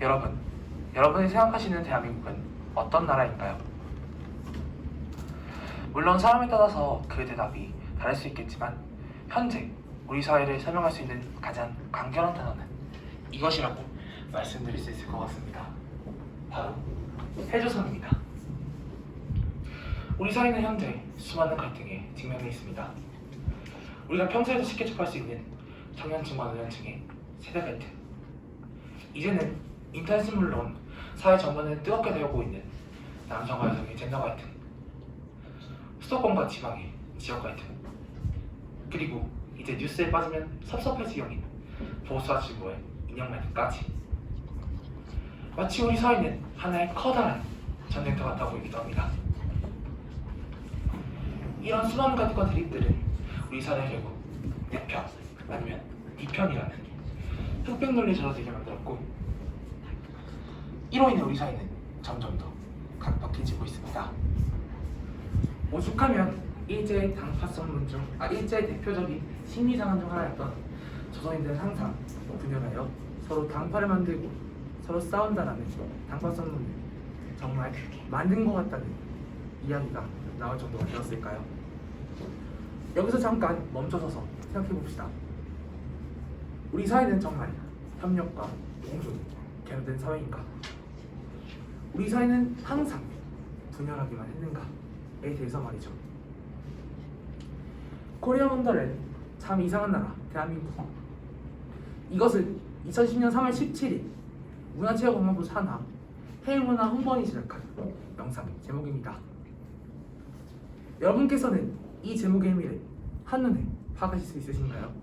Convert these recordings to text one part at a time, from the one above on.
여러분이 생각하시는 대한민국은 어떤 나라인가요? 물론 사람에 따라서 그 대답이 다를 수 있겠지만 현재 우리 사회를 설명할 수 있는 가장 간결한 단어는 이것이라고 말씀드릴 수 있을 것 같습니다. 바로 해조선입니다. 우리 사회는 현재 수많은 갈등에 직면해 있습니다. 우리가 평소에도 쉽게 접할 수 있는 청년층과 노년층의 세대 갈등, 이제는 인터넷은 물론 사회 전반을 뜨겁게 데우고 있는 남성과 여성의 젠더 갈등, 수도권과 지방의 지역 갈등, 그리고 이제 뉴스에 빠지면 섭섭할 지경인 보수와 진보의 인형 갈등까지, 마치 우리 사회는 하나의 커다란 전쟁터 같아 보이기도 합니다. 이런 수많은 갈등과 대립들은 우리 사회를 결국 내 편 아니면 네 편이라는 흑백 논리에 젖어들게 만들었고, 이로 인해 우리 사회는 점점 더 각박해지고 있습니다. 오죽하면 일제의 일제의 대표적인 심리상한 중 하나였던 조선인들은 항상 분열하여 서로 당파를 만들고 서로 싸운다라는 당파성 논리, 정말 만든 것 같다는 이야기가 나올 정도가 되었을까요? 여기서 잠깐 멈춰서서 생각해봅시다. 우리 사회는 정말 협력과 공존, 개념된 사회인가? 우리 사회는 항상 분열하기만 했는가에 대해서 말이죠. 코리아 원더랜드, 참 이상한 나라 대한민국, 이것은 2010년 3월 17일 문화체육관광부 산하 해외문화 홍보원이 제작한 영상 제목입니다. 여러분께서는 이 제목의 의미를 한눈에 파악하실 수 있으신가요?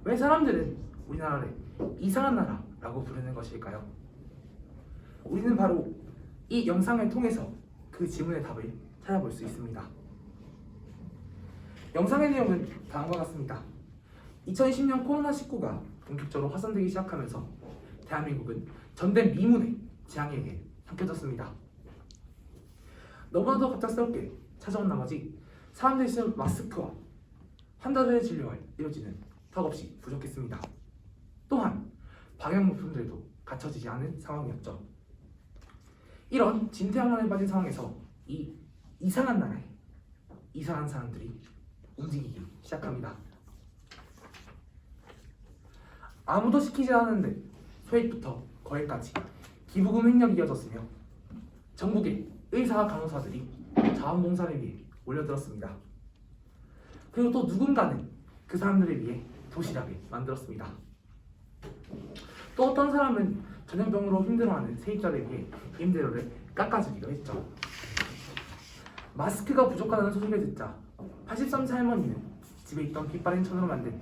왜 사람들은 우리나라를 이상한 나라라고 부르는 것일까요? 우리는 바로 이 영상을 통해서 그 질문의 답을 찾아볼 수 있습니다. 영상의 내용은 다음과 같습니다. 2020년 코로나19가 본격적으로 확산되기 시작하면서 대한민국은 전대 미문의 재앙에게 삼켜졌습니다. 너무나도 갑작스럽게 찾아온 나머지 사람들이 쓰는 마스크와 환자들의 진료가 이루어지는 턱없이 부족했습니다. 또한 방역물품들도 갖춰지지 않은 상황이었죠. 이런 진퇴양난에 빠진 상황에서 이 이상한 나라에 이상한 사람들이 움직이기 시작합니다. 아무도 시키지 않았는데 소액부터 거액까지 기부금 횡령이 이어졌으며 전국의 의사와 간호사들이 자원봉사를 위해 몰려들었습니다. 그리고 또 누군가는 그 사람들을 위해 도시락을 만들었습니다. 또 어떤 사람은 전염병으로 힘들어하는 세입자를 위해 임대료를 깎아주기도 했죠. 마스크가 부족하다는 소식을 듣자 83세 할머니는 집에 있던 깃바랜 천으로 만든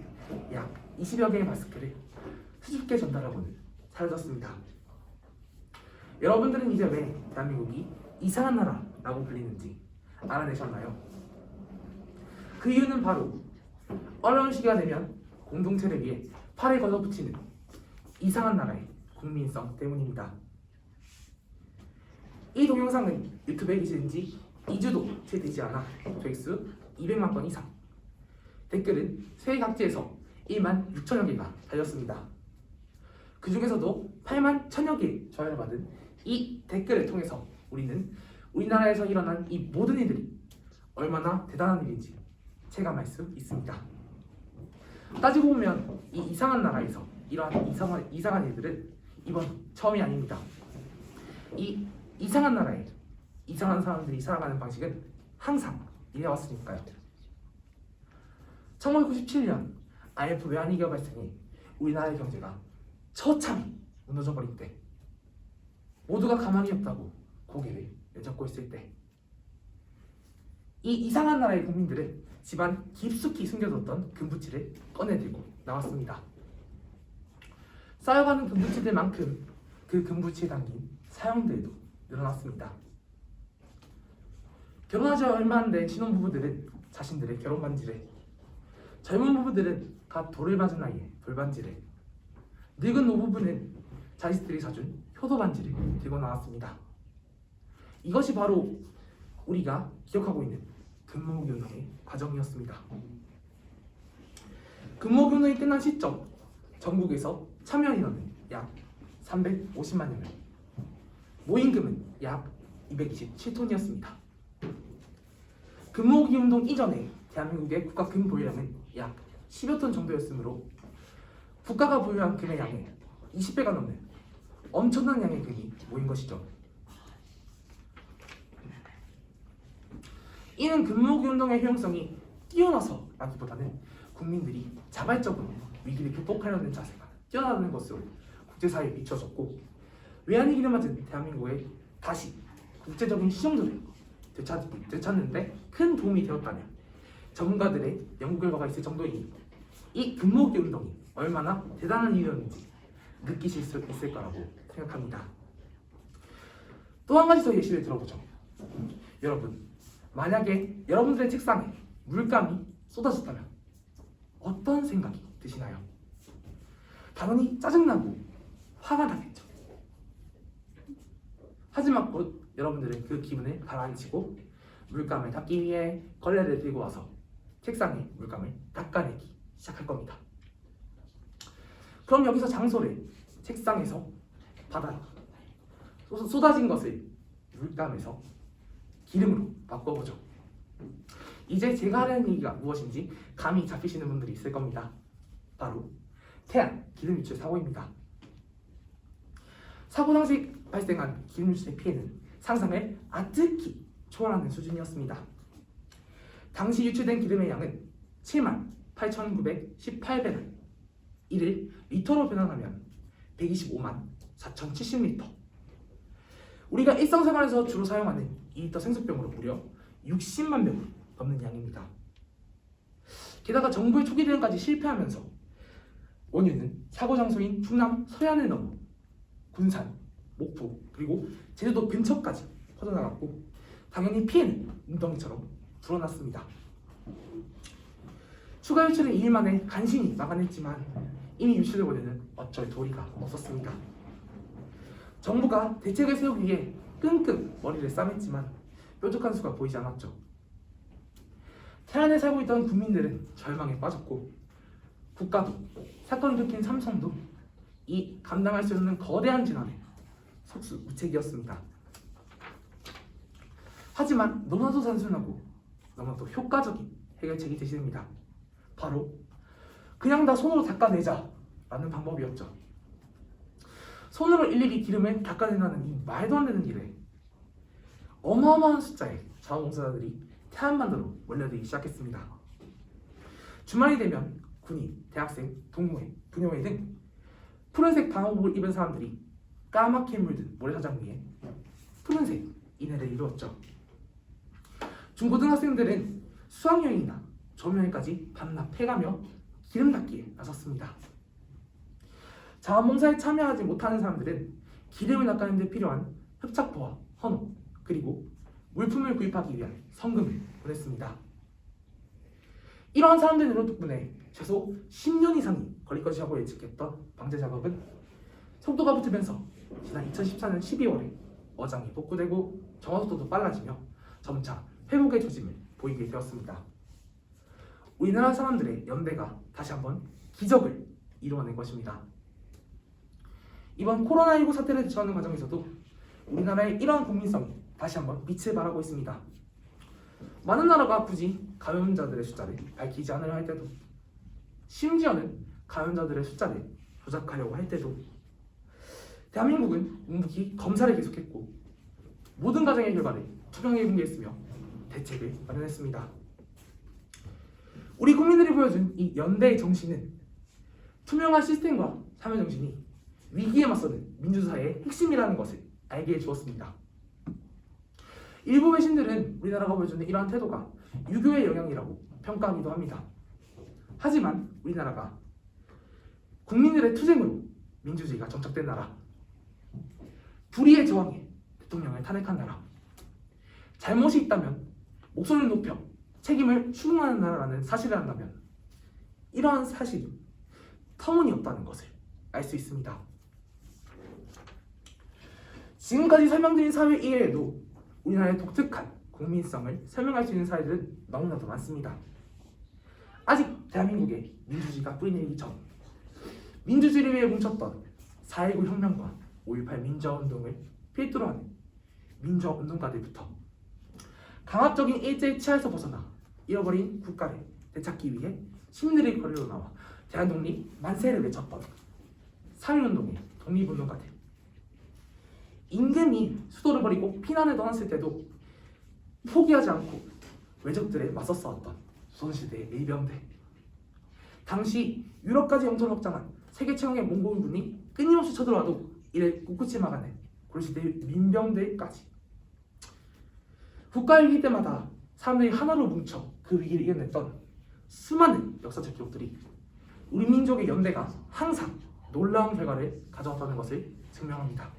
약 20여 개의 마스크를 수줍게 전달하고는 사라졌습니다. 여러분들은 이제 왜 대한민국이 이상한 나라라고 불리는지 알아내셨나요? 그 이유는 바로 어려운 시기가 되면 공동체를 위해 팔을 걷어붙이는 이상한 나라의 국민성 때문입니다. 이 동영상은 유튜브에 게시된 지 2주도 채 되지 않아 조회수 200만 건 이상, 댓글은 세계 각지에서 1만 6천여 개가 달렸습니다. 그 중에서도 8만 1천여 개의 좋아요를 받은 이 댓글을 통해서 우리는 우리나라에서 일어난 이 모든 일들이 얼마나 대단한 일인지 체감할 수 있습니다. 따지고 보면 이 이상한 나라에서 이러한 이상한 일들은 이번 처음이 아닙니다. 이 이상한 나라에 이상한 사람들이 살아가는 방식은 항상 이래왔으니까요. 1997년 IMF 외환위기가 발생해 우리나라의 경제가 처참히 무너져 버릴 때, 모두가 가망이 없다고 고개를 내젓고 있을 때, 이 이상한 나라의 국민들은 집안 깊숙이 숨겨뒀던 금부치를 꺼내들고 나왔습니다. 쌓여가는 금부치들만큼 그 금부치에 담긴 사형들도 늘어났습니다. 결혼하지 얼마 안 된 신혼부부들은 자신들의 결혼반지를, 젊은 부부들은 갓 돌을 맞은 나이에 돌반지를, 늙은 노부부는 자식들이 사준 효도반지를 들고 나왔습니다. 이것이 바로 우리가 기억하고 있는 금모균형의 과정이었습니다. 금모균형이 끝난 시점, 전국에서 참여 인원은 약 350만여 명, 모임금은 약 227톤이었습니다. 금모으기 운동 이전에 대한민국의 국가 금 보유량은 약 10여 톤 정도였으므로 국가가 보유한 금의 양의 20배가 넘는 엄청난 양의 금이 모인 것이죠. 이는 금모으기 운동의 효용성이 뛰어나서라기보다는 국민들이 자발적으로 위기를 극복하려는 자세가 뛰어나는 것으로 국제사회에 비춰졌고, 외환위기를 맞은 대한민국에 다시 국제적인 시정도를 되찾는데 큰 도움이 되었다면 전문가들의 연구 결과가 있을 정도이니 이 금모으기 운동이 얼마나 대단한 일이었는지 느끼실 수 있을 거라고 생각합니다. 또 한 가지 더 예시를 들어보죠. 여러분, 만약에 여러분들의 책상에 물감이 쏟아졌다면 어떤 생각이 드시나요? 당연히 짜증나고 화가 나겠죠. 하지만 곧 여러분들은 그 기분을 가라앉히고 물감을 닦기 위해 걸레를 들고 와서 책상에 물감을 닦아내기 시작할 겁니다. 그럼 여기서 장소를 책상에서 바다, 쏟아진 것을 물감에서 기름으로 바꿔보죠. 이제 제가 하려는 얘기가 무엇인지 감이 잡히시는 분들이 있을 겁니다. 바로 태안 기름 유출 사고입니다. 사고 당시 발생한 기름 유출의 피해는 상상을 아득히 초월하는 수준이었습니다. 당시 유출된 기름의 양은 78,918배럴, 이를 리터로 변환하면 125만 4,070리터. 우리가 일상생활에서 주로 사용하는 2리터 생수병으로 무려 60만 병을 넘는 양입니다. 게다가 정부의 초기 대응까지 실패하면서 원유는 사고 장소인 충남 서해안을 넘어 군산, 목포, 그리고 제주도 근처까지 퍼져나갔고, 당연히 피해는 웅덩이처럼 불어났습니다. 추가 유출은 2일 만에 간신히 막아냈지만 이미 유출된 원유는 어쩔 도리가 없었습니다. 정부가 대책을 세우기 위해 끙끙 머리를 싸맸지만 뾰족한 수가 보이지 않았죠. 태안에 살고 있던 국민들은 절망에 빠졌고, 국가도 사건을 들킨 삼성도 이 감당할 수 없는 거대한 재난에 속수무책이었습니다. 하지만 너무나도 단순하고 너무나도 효과적인 해결책이 제시됩니다. 바로 그냥 다 손으로 닦아내자 라는 방법이었죠. 손으로 일일이 기름을 닦아낸다는 이 말도 안 되는 일에 어마어마한 숫자의 자원봉사자들이 태안반도로 몰려들기 시작했습니다. 주말이 되면 군인, 대학생, 동호회, 부녀회 등 푸른색 방호복을 입은 사람들이 까맣게 물든 모래사장 위에 푸른색 인해를 이루었죠. 중고등학생들은 수학여행이나 조명회까지 밤낮 해가며 기름 닦기에 나섰습니다. 자원봉사에 참여하지 못하는 사람들은 기름을 닦아내는 데 필요한 흡착포와 헌옷, 그리고 물품을 구입하기 위한 성금을 보냈습니다. 이러한 사람들의 노력 덕분에 최소 10년 이상이 걸릴 것이라고 예측했던 방제 작업은 속도가 붙으면서 지난 2014년 12월에 어장이 복구되고 정화속도도 빨라지며 점차 회복의 조짐을 보이게 되었습니다. 우리나라 사람들의 연대가 다시 한번 기적을 이루어낸 것입니다. 이번 코로나19 사태를 대처하는 과정에서도 우리나라의 이러한 국민성이 다시 한번 빛을 발하고 있습니다. 많은 나라가 굳이 감염자들의 숫자를 밝히지 않으려 할 때도, 심지어는 감염자들의 숫자를 조작하려고 할 때도 대한민국은 묵묵히 검사를 계속했고 모든 과정의 결과를 투명하게 공개했으며 대책을 마련했습니다. 우리 국민들이 보여준 이 연대의 정신은 투명한 시스템과 참여 정신이 위기에 맞서는 민주사회의 핵심이라는 것을 알게 해주었습니다. 일부 외신들은 우리나라가 보여주는 이러한 태도가 유교의 영향이라고 평가하기도 합니다. 하지만 우리나라가 국민들의 투쟁으로 민주주의가 정착된 나라, 불의의 저항에 대통령을 탄핵한 나라, 잘못이 있다면 목소리를 높여 책임을 추궁하는 나라라는 사실을 안다면 이러한 사실이 터무니없다는 것을 알 수 있습니다. 지금까지 설명드린 사회 이외에도 우리나라의 독특한 국민성을 설명할 수 있는 사례들은 너무나도 많습니다. 아직 대한민국에 민주주의가 뿌리내리기 전 민주주의를 위해 뭉쳤던 4.19 혁명과 5.18 민주화운동을 필두로 하는 민주화운동가들부터 강압적인 일제의 치하에서 벗어나 잃어버린 국가를 되찾기 위해 시민들의 거리로 나와 대한독립 만세를 외쳤던 3.1운동의 독립운동가들, 임금이 수도를 버리고 피난을 떠났을 때도 포기하지 않고 외적들에 맞서 싸웠던 조선시대의 일병들, 당시 유럽까지 영토를 확장한 세계 최강의 몽골군이 끊임없이 쳐들어와도 이를 꿋꿋이 막아낸 고려시대의 민병들까지, 국가 위기 때마다 사람들이 하나로 뭉쳐 그 위기를 이겨냈던 수많은 역사적 기록들이 우리 민족의 연대가 항상 놀라운 결과를 가져왔다는 것을 증명합니다.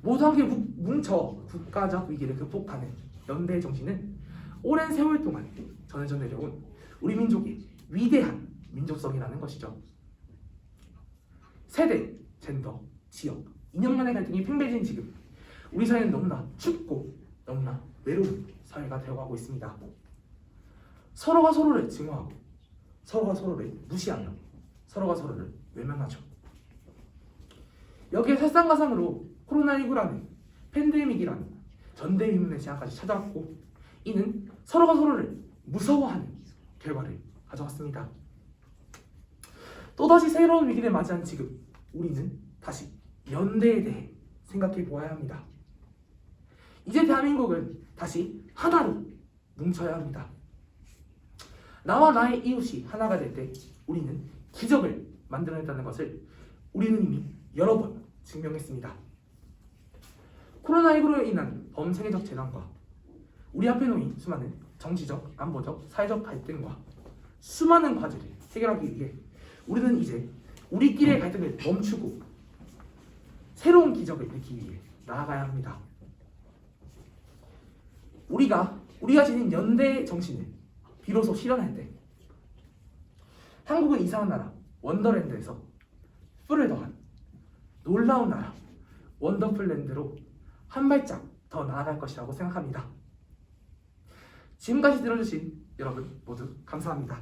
모두 함께 뭉쳐 국가적 위기를 극복하는 연대의 정신은 오랜 세월 동안 전해져 내려온 우리 민족의 위대한 민족성이라는 것이죠. 세대, 젠더, 지역, 이념 간의 갈등이 팽배해진 지금 우리 사회는 너무나 춥고 너무나 외로운 사회가 되어가고 있습니다. 서로가 서로를 증오하고 서로가 서로를 무시하며 서로가 서로를 외면하죠. 여기에 설상가상으로 코로나19라는 팬데믹이라는 전대미문의 재앙까지 찾아왔고, 이는 서로가 서로를 무서워하는 결과를 가져왔습니다. 또다시 새로운 위기를 맞이한 지금 우리는 다시 연대에 대해 생각해 보아야 합니다. 이제 대한민국은 다시 하나로 뭉쳐야 합니다. 나와 나의 이웃이 하나가 될 때 우리는 기적을 만들어냈다는 것을 우리는 이미 여러 번 증명했습니다. 코로나19로 인한 범세계적 재난과 우리 앞에 놓인 수많은 정치적, 안보적, 사회적 갈등과 수많은 과제를 해결하기 위해 우리는 이제 우리끼리의 갈등을 멈추고 새로운 기적을 일으키기 위해 나아가야 합니다. 우리가 지닌 연대의 정신을 비로소 실현할 때 한국은 이상한 나라 원더랜드에서 뿔을 더한 놀라운 나라 원더풀랜드로 한 발짝 더 나아갈 것이라고 생각합니다. 지금까지 들어주신 여러분 모두 감사합니다.